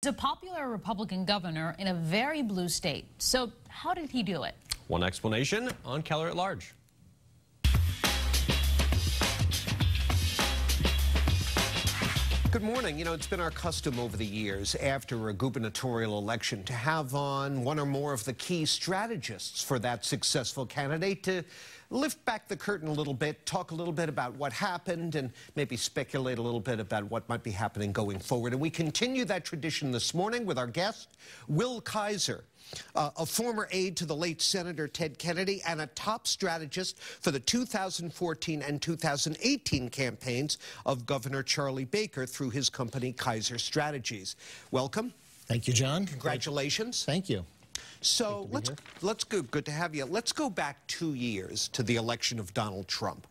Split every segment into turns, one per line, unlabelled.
He's a popular Republican governor in a very blue state. So how did he do it?
One explanation on Keller at Large. Good morning. You know, it's been our custom over the years after a gubernatorial election to have on one or more of the key strategists for that successful candidate to lift back the curtain a little bit, talk a little bit about what happened, and maybe speculate a little bit about what might be happening going forward. And we continue that tradition this morning with our guest, Will Kaiser, a former aide to the late Senator Ted Kennedy and a top strategist for the 2014 and 2018 campaigns of Governor Charlie Baker through his company Kaiser Strategies. Welcome.
Thank you, John.
Congratulations.
Thank you.
So let's go. Good to have you. Let's go back 2 years to the election of Donald Trump.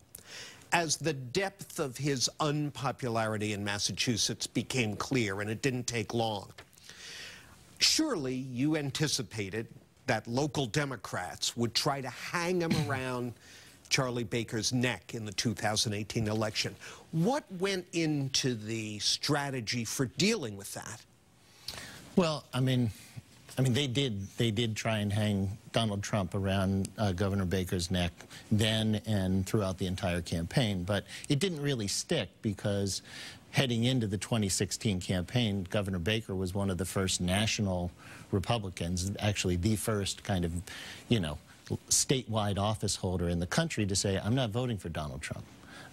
As the depth of his unpopularity in Massachusetts became clear, and it didn't take long, surely you anticipated that local Democrats would try to hang him around Charlie Baker's neck in the 2018 election. What went into the strategy for dealing with that?
Well, I mean, they did try and hang Donald Trump around Governor Baker's neck then and throughout the entire campaign, but it didn't really stick because heading into the 2016 campaign, Governor Baker was one of the first national Republicans, actually the first kind of, you know, statewide office holder in the country to say, I'm not voting for Donald Trump.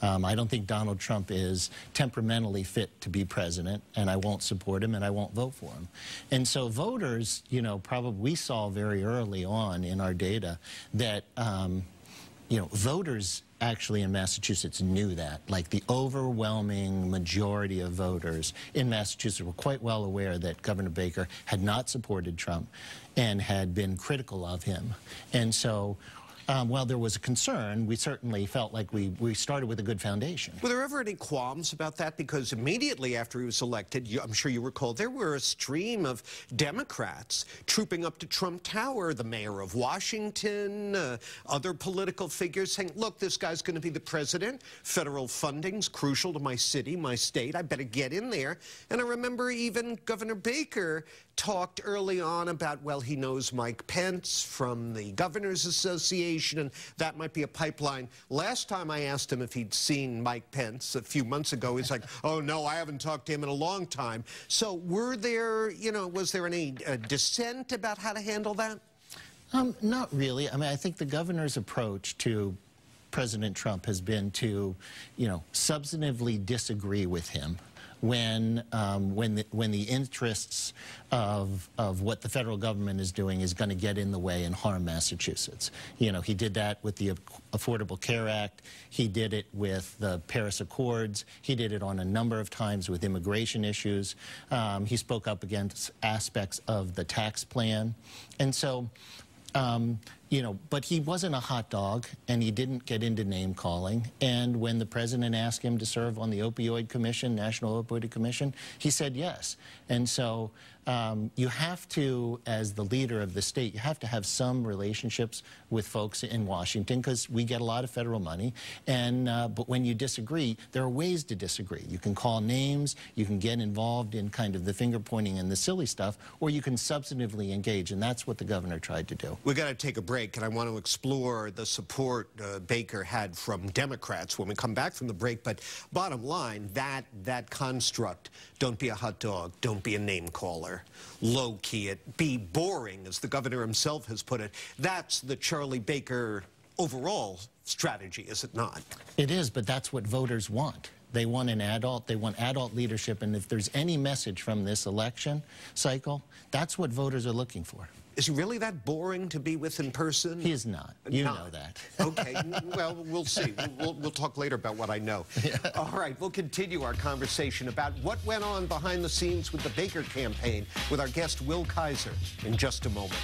I don't think Donald Trump is temperamentally fit to be president, and I won't support him, and I won't vote for him. And so voters, you know, probably we saw very early on in our data that, you know, voters actually in Massachusetts knew that. Like the overwhelming majority of voters in Massachusetts were quite well aware that Governor Baker had not supported Trump and had been critical of him. And so while there was a concern, we certainly felt like we started with a good foundation.
Were there ever any qualms about that? Because immediately after he was elected, I'm sure you recall, there were a stream of Democrats trooping up to Trump Tower, the mayor of Washington, other political figures saying, look, this guy's going to be the president. Federal funding's crucial to my city, my state. I better get in there. And I remember even Governor Baker talked early on about, well, he knows Mike Pence from the Governors Association, and that might be a pipeline. Last time I asked him if he'd seen Mike Pence a few months ago, he's like, oh, no, I haven't talked to him in a long time. So were there, you know, was there any dissent about how to handle that?
Not really. I mean, I think the governor's approach to President Trump has been to, you know, substantively disagree with him when the interests of what the federal government is doing is going to get in the way and harm Massachusetts. You know, he did that with the Affordable Care Act. He did it with the Paris Accords. He did it on a number of times with immigration issues. He spoke up against aspects of the tax plan. And so, you know, but he wasn't a hot dog, and he didn't get into name-calling. And when the president asked him to serve on the Opioid Commission, National Opioid Commission, he said yes. And so you have to, as the leader of the state, you have to have some relationships with folks in Washington because we get a lot of federal money. And but when you disagree, there are ways to disagree. You can call names, you can get involved in kind of the finger-pointing and the silly stuff, or you can substantively engage, and that's what the governor tried to do.
We've got to take a break, and I want to explore the support Baker had from Democrats when we come back from the break. But bottom line, that construct, don't be a hot dog, don't be a name caller, low key it, be boring, as the governor himself has put it, that's the Charlie Baker overall strategy, is it not?
It is, but that's what voters want. They want an adult, they want adult leadership, and if there's any message from this election cycle, that's what voters are looking for.
Is he really that boring to be with in person?
He is not. You know that.
Okay. Well, we'll see. We'll talk later about what I know. Yeah. All right. We'll continue our conversation about what went on behind the scenes with the Baker campaign with our guest, Will Kaiser, in just a moment.